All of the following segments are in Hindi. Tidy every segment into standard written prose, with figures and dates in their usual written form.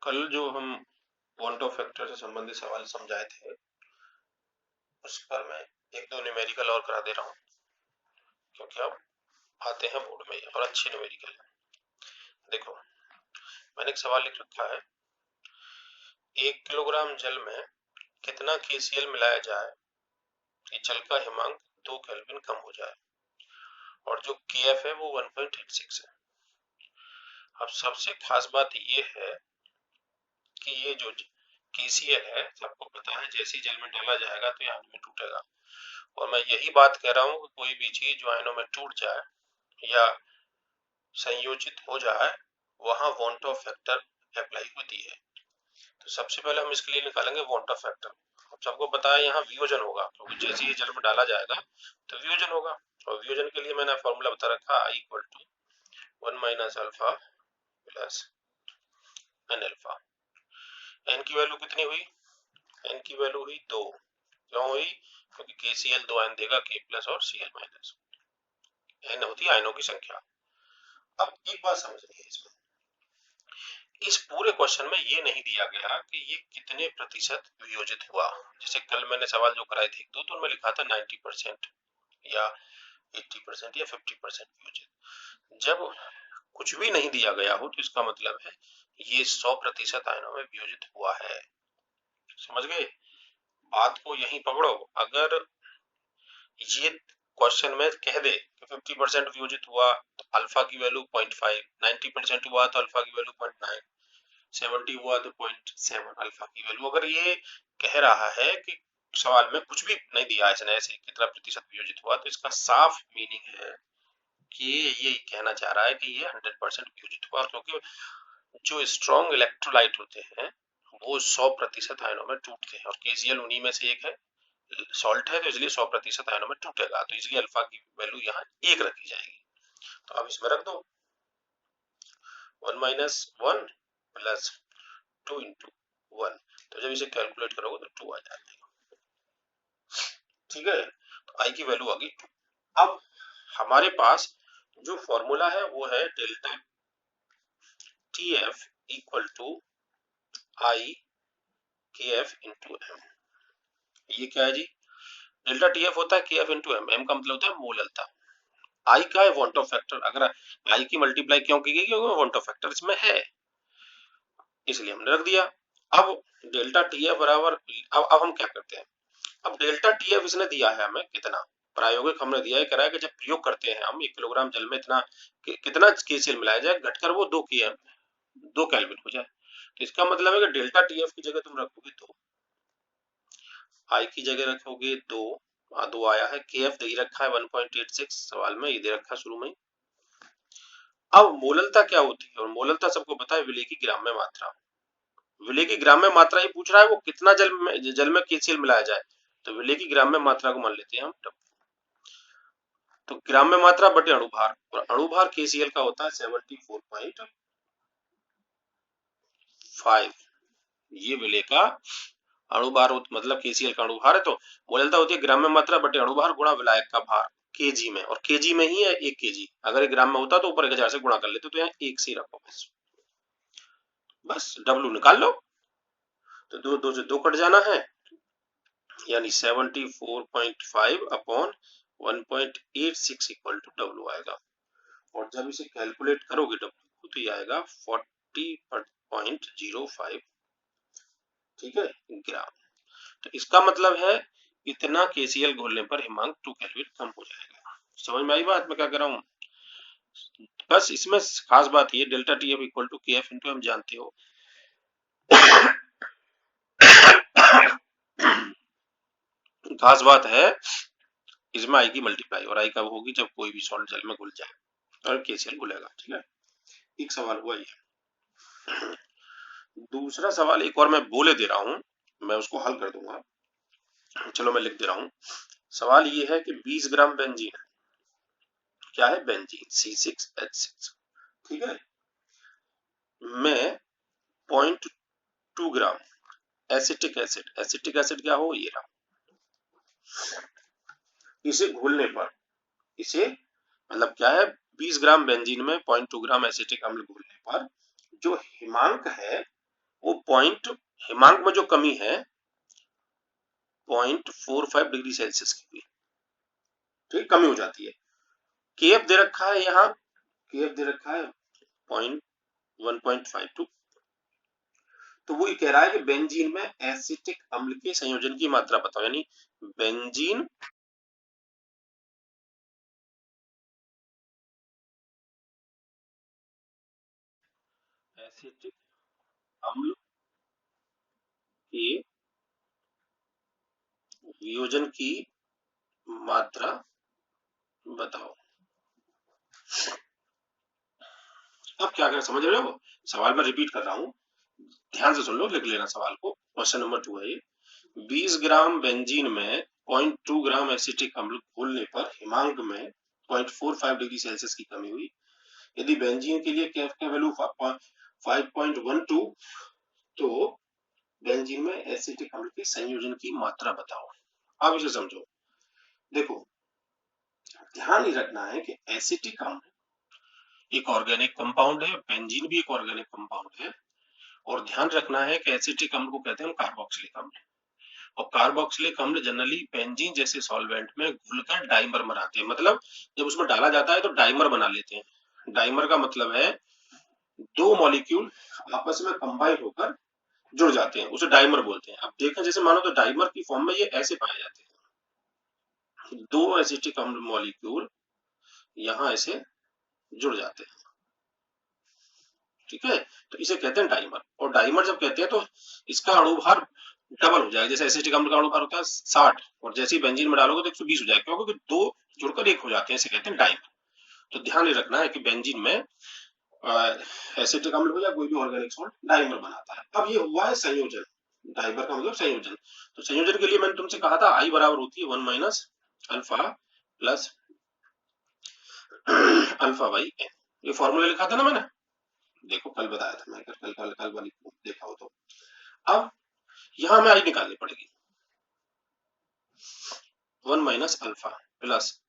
कल जो हम पॉइंट ऑफ फैक्टर से संबंधित सवाल समझाए थे उस पर मैं एक दो न्यूमेरिकल और करा दे रहा हूँ, क्योंकि अब आते हैं बोर्ड में और अच्छे न्यूमेरिकल। देखो, मैंने एक सवाल लिख रखा है, 1 किलोग्राम जल में कितना KCl मिलाया जाए कि जल का हिमांक 2 केल्विन कम हो जाए, और जो KF है वो 1.86 है। अब सबसे खास बात ये है कि ये जो KCl है, सबको पता है जैसे जल में डाला जाएगा तो ये आयन में टूटेगा, और मैं यही बात कह रहा हूँ कि कोई भी चीज जो आयनों में टूट जाए या संयोजित हो जाए वहां वॉन्ट ऑफ फैक्टर अप्लाई होती है। तो सबसे पहले हम इसके लिए निकालेंगे वॉन्ट ऑफ फैक्टर। अब सबको पता है यहाँ वियोजन होगा, क्योंकि जैसे ही जल में डाला जाएगा तो वियोजन होगा, और वियोजन के लिए मैंने फॉर्मूला बता रखा I equal to 1 minus alpha plus N alpha. N की वैल्यू कितनी हुई? एन की वैल्यू हुई 2। क्यों हुई? क्योंकि KCl 2 आयन देगा, K प्लस और Cl माइनस। एन होती है आयनों की संख्या। अब एक बात समझनी है, इसमें इस पूरे क्वेश्चन में ये नहीं दिया गया कि ये कितने प्रतिशत वियोजित हुआ। जैसे कल मैंने सवाल जो कराए थे दो, तो उनमें लिखा था 90% या 80% या 50% वियोजित। जब कुछ भी नहीं दिया गया हो तो इसका मतलब है ये 100% आयनों में वियोजित हुआ है। समझ गए? बात को यहीं पकड़ो। अगर ये क्वेश्चन में कह दे कि 50% वियोजित हुआ तो अल्फा की वैल्यू 0.5, 90% हुआ तो अल्फा की वैल्यू 0.9, 70 हुआ तो 0.7 अल्फा की वैल्यू, अगर ये कह रहा है कि सवाल में कुछ भी नहीं दिया इसने ऐसे कितना प्रतिशत वियोजित हुआ, तो इसका साफ मीनिंग है कि ये कहना चाह रहा है कि ये 100% वियोजित हुआ, क्योंकि जो स्ट्रॉन्ग इलेक्ट्रोलाइट होते हैं वो 100% आयनों में टूटते हैं, और KCl उन्हीं में से एक है, सॉल्ट है, तो इसलिए 100% आयनों में टूटेगा, तो इसलिए अल्फा की वैल्यू यहाँ 1 रखी जाएगी। तो अब इसमें रख दो 1 माइनस 1 प्लस 2 इंटू 1, तो जब इसे कैलकुलेट करोगे तो 2 आ जाएगा। ठीक है, तो आई की वैल्यू आ गई 2। अब हमारे पास जो फॉर्मूला है वो है delta TF equal to I KF into M. ये क्या है जी? डेल्टा TF होता है KF इंटू एम, एम का मतलब होता है मोललता, आई का है वॉन्ट ऑफ फैक्टर। अगर आई की मल्टीप्लाई क्यों की गई? क्योंकि वॉन्ट ऑफ फैक्टर इसमें है, इसलिए हमने रख दिया। अब डेल्टा TF बराबर, अब हम क्या करते हैं, अब डेल्टा TF इसने दिया है हमें कितना, प्रायोगिक हमने दिया है, कह रहा है कि जब प्रयोग करते हैं हम 1 किलोग्राम जल में इतना कितना KCl मिलाया जाए घटकर वो 2 केल्विन हो जाए। तो इसका मतलब है कि डेल्टा TF की जगह तुम रखोगे 2, आई की जगह रखोगे 2, 2 आया है, KF दे रखा है 1.86 सवाल में, ये दे रखा शुरू में। अब मोललता क्या होती है? और मोललता सबको पता है, विलेखी ग्राम में मात्रा। विलेखी ग्राम में मात्रा ही पूछ रहा है, वो कितना जल में KCl मिलाया जाए, तो विलेखी ग्राम में मात्रा को मान लेते हैं हम W। तो ग्राम में मात्रा बटे अणुभार, और अणुभार KCl का होता है 74.5। ये विलेय का अणुभार मतलब KCl का अणुभार है। तो मोललता होती है ग्राम में मात्रा बटे अणुभार गुणा विलायक का भार kg में, और kg में ही है 1 kg। अगर ग्राम में होता तो ऊपर 1000 से गुणा कर लेते, तो यहाँ 1 से रखो बस W निकाल लो। तो 2 से 2 कट जाना है, यानी 74.5 अपॉन 1.86 इक्वल टू W आएगा। और जब इसे कैलकुलेट करोगे W को तो ये आएगा 40.05, ठीक है, ग्राम। तो इसका मतलब है इतना KCl घोलने पर हिमांक 2 केल्विन कम हो जाएगा। समझ में आई बात मैं क्या कर रहा हूँ? बस इसमें खास बात ये delta TF equal to KF into M जानते हो। खास बात है इसमें आई की मल्टीप्लाई, और आई कब होगी? जब कोई भी सॉल्ट जल में घुल जाए और KCl घुलेगा। ठीक है, एक सवाल हुआ ये। दूसरा सवाल एक और मैं बोले दे रहा हूं, मैं उसको हल कर दूंगा। चलो मैं लिख दे रहा हूं। सवाल ये है कि 20 ग्राम बेंजीन, क्या है? बेंजीन C6H6, ठीक है, में 0.2 ग्राम एसिटिक एसिड, एसिटिक एसिड क्या हो? ये रहा। इसे घोलने पर, इसे मतलब क्या है, 20 ग्राम बेंजीन में 0.2 ग्राम एसिटिक अम्ल घोलने पर जो हिमांक है वो पॉइंट हिमांक में जो कमी है 0.45 डिग्री सेल्सियस की हुई, ठीक, कमी हो जाती है। केएफ दे रखा है यहाँ, केएफ दे रखा है 1.52, तो वो ये कह रहा है कि बेंजीन में एसिटिक अम्ल के संयोजन की मात्रा बताओ, यानी बेंजीन एसिटिक अम्ल के वियोजन की मात्रा बताओ। अब क्या कर समझ रहे हो, सवाल मैं रिपीट कर रहा हूं, ध्यान से सुन लो, लिख लेना सवाल को। क्वेश्चन नंबर 2 है ये, 20 ग्राम बेंजीन में 0.2 ग्राम एसिटिक अम्ल घोलने पर हिमांक में 0.45 डिग्री सेल्सियस की कमी हुई। यदि बेंजीन के लिए केएफ का वैल्यू 5.12, तो बेंजीन में एसिटिक अम्ल के संयोजन की मात्रा बताओ। अब इसे समझो, देखो ध्यान ही रखना है कि एसिटिक अम्ल एक ऑर्गेनिक कंपाउंड है, बेंजीन भी एक ऑर्गेनिक कंपाउंड है, और ध्यान रखना है कि एसिटिक अम्ल को कहते हैं कार्बोक्सिलिक अम्ल, और कार्बोक्सिलिक अम्ल जनरली बेंजीन जैसे सॉल्वेंट में घुलकर डाइमर बनाते हैं, मतलब जब उसमें डाला जाता है तो डाइमर बना लेते हैं। डाइमर का मतलब है दो मॉलिक्यूल आपस में कंबाइन होकर जुड़ जाते हैं, उसे डाइमर बोलते हैं। अब देखें, जैसे मानो तो डाइमर की फॉर्म में ये ऐसे पाए जाते हैं, दो एसिटिक अम्ल मॉलिक्यूल यहां ऐसे जुड़ जाते हैं, ठीक है, तो इसे कहते हैं डाइमर। और डाइमर जब कहते हैं तो इसका अणुभार डबल हो जाएगा, जैसे एसिटिक अम्ल का अणुभार होता है 60, और जैसे ही बेंजीन में डालोगे तो 120 हो जाएगा, क्योंकि दो जुड़कर एक हो जाते हैं, इसे कहते हैं डाइमर। तो ध्यान रखना है कि बेंजीन में एसिटिक अम्ल हो या कोई भी ऑर्गेनिक सॉल्ट डाइमर बनाता है। अब ये हुआ है संयोजन, डाइमर का मतलब संयोजन। तो संयोजन के लिए मैंने तुमसे कहा था आई बराबर होती है 1 minus alpha plus alpha by N, ये फॉर्मूला लिखा था ना मैंने, देखो कल बताया था मैं, कल वाली देखा हो तो। अब यहां हमें आई निकालनी पड़ेगी, 1 minus alpha plus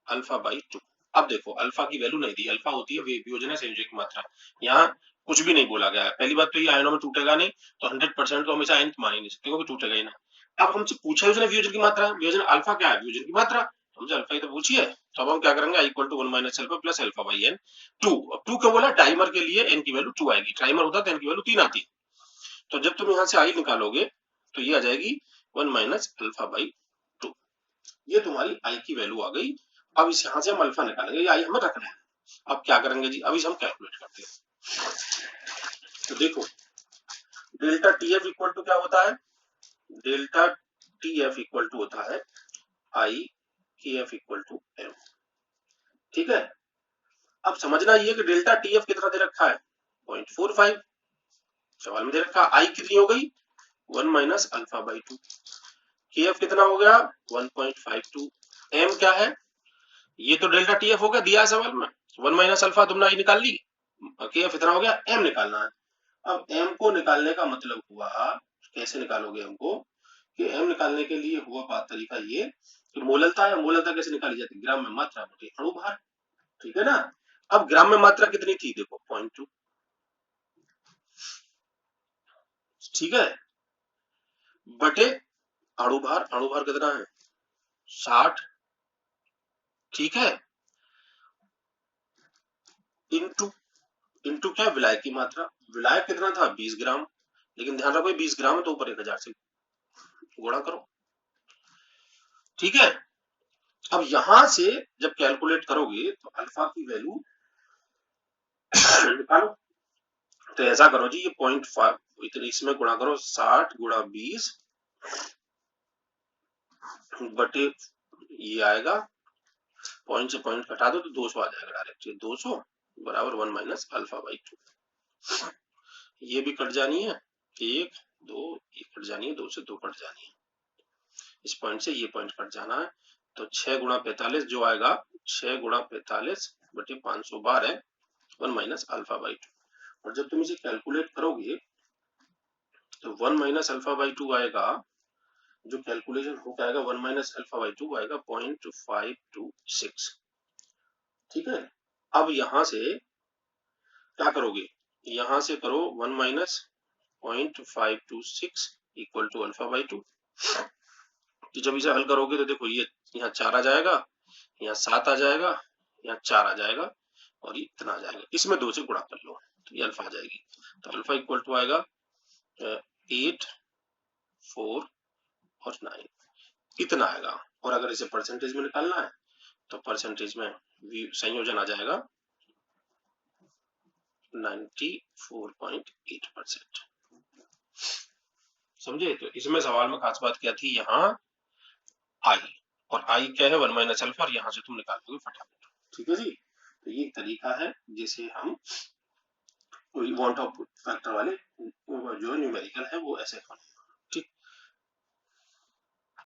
alpha by 2। अब देखो अल्फा की वैल्यू नहीं दी, अल्फा होती है वियोजन संयोजन की मात्रा, यहाँ कुछ भी नहीं बोला गया है। पहली बात तो ये आयनों में टूटेगा नहीं, तो 100% तो हमेशा nth मान ही नहीं सकते, क्योंकि टूटेगा ही ना। अब हमसे पूछा उसने वियोजन की मात्रा, वियोजन अल्फा क्या है, वियोजन की मात्रा, हमसे अल्फा ही तो पूछी है, तो अब हम क्या करेंगे, I equal to 1 minus alpha plus alpha by N 2। अब 2 क्यों बोला, डाइमर के लिए एन की वैल्यू 2 आएगी, ट्राइमर होता तो एन की वैल्यू 3 आती। तो जब तुम यहाँ से आई निकालोगे तो ये आ जाएगी 1 माइनस अल्फा बाई 2, ये तुम्हारी आई की वैल्यू आ गई। अब इस यहाँ से हम अल्फा निकालेंगे, ये आई हमें रखना है। अब क्या करेंगे जी, अभी हम कैलकुलेट करते हैं। तो देखो delta T F equal to क्या होता है, delta T F equal to होता है आई के एफ इक्वल टू एम, ठीक है। अब समझना ये कि डेल्टा टी एफ कितना दे रखा है 0.45, सवाल में दे रखा आई कितनी हो गई 1 माइनस अल्फा बाई 2, के एफ कितना हो गया 1.52, एम क्या है, ये तो डेल्टा टी एफ हो गया, दिया है सवाल में 1 माइनस अल्फा, तुमने आई निकाल ली, के एफ इतना हो गया, एम निकालना है। अब एम को निकालने का मतलब हुआ, कैसे निकालोगे एम को, कि एम निकालने के लिए हुआ बात तरीका ये कि मोललता है, मोललता कैसे निकाली जाती है, ग्राम में मात्रा बटे अणुभार, ठीक है ना। अब ग्राम में मात्रा कितनी थी, देखो 0.2, ठीक है, बटे अणुभार, अणुभार कितना है 60, ठीक है, इंटू, इंटू क्या, विलायक की मात्रा, विलायक कितना था 20 ग्राम, लेकिन ध्यान रखो 20 ग्राम है तो ऊपर 1000 से गुणा करो, ठीक है। अब यहां से जब कैलकुलेट करोगे तो अल्फा की वैल्यू निकालो, तो ऐसा करो जी, ये 0.5 इतने इसमें गुणा करो, 60 गुणा 20 बटे ये आएगा, पॉइंट से पॉइंट घटा दो तो 200 आ जाएगा डायरेक्ट, 200 बराबर 1 माइनस अल्फा बाई 2, ये भी कट जानी है, 1 2 ये कट जानी है, 2 से 2 कट जानी है, इस पॉइंट से ये पॉइंट कट जाना है, तो 6 गुणा 45 जो आएगा 6 गुणा 45 बटे 512 1 माइनस अल्फा बाई 2, और जब तुम इसे कैलकुलेट करोगे तो 1 माइनस अल्फा बाई 2 आएगा, जो कैलकुलेशन हो जाएगा 1 माइनस अल्फा बाई 2 आएगा 0.526, ठीक है। अब यहां से क्या करोगे, यहां से करो 1 minus 0.526 equal to alpha by 2। तो जब इसे हल करोगे तो देखो ये यहाँ 4 आ जाएगा, यहाँ 7 आ जाएगा, यहाँ 4 आ जाएगा और ये इतना आ जाएगा। इसमें 2 से गुणा कर लो तो ये अल्फा आ जाएगी। तो अल्फा इक्वल टू आएगा 8, 4 और 9 इतना आएगा। और अगर इसे परसेंटेज में निकालना है तो परसेंटेज में संयोजन आ जाएगा 94.8%। समझे? तो इसमें सवाल में खास बात क्या थी, यहाँ आई, और आई क्या है 1 माइनस अल्फा, और यहाँ से तुम निकाल दोगे फटाफट। ठीक है जी। तो ये तरीका है जिसे हम वांट ऑफ फैक्टर वाले जो न्यूमेरिकल है वो ऐसे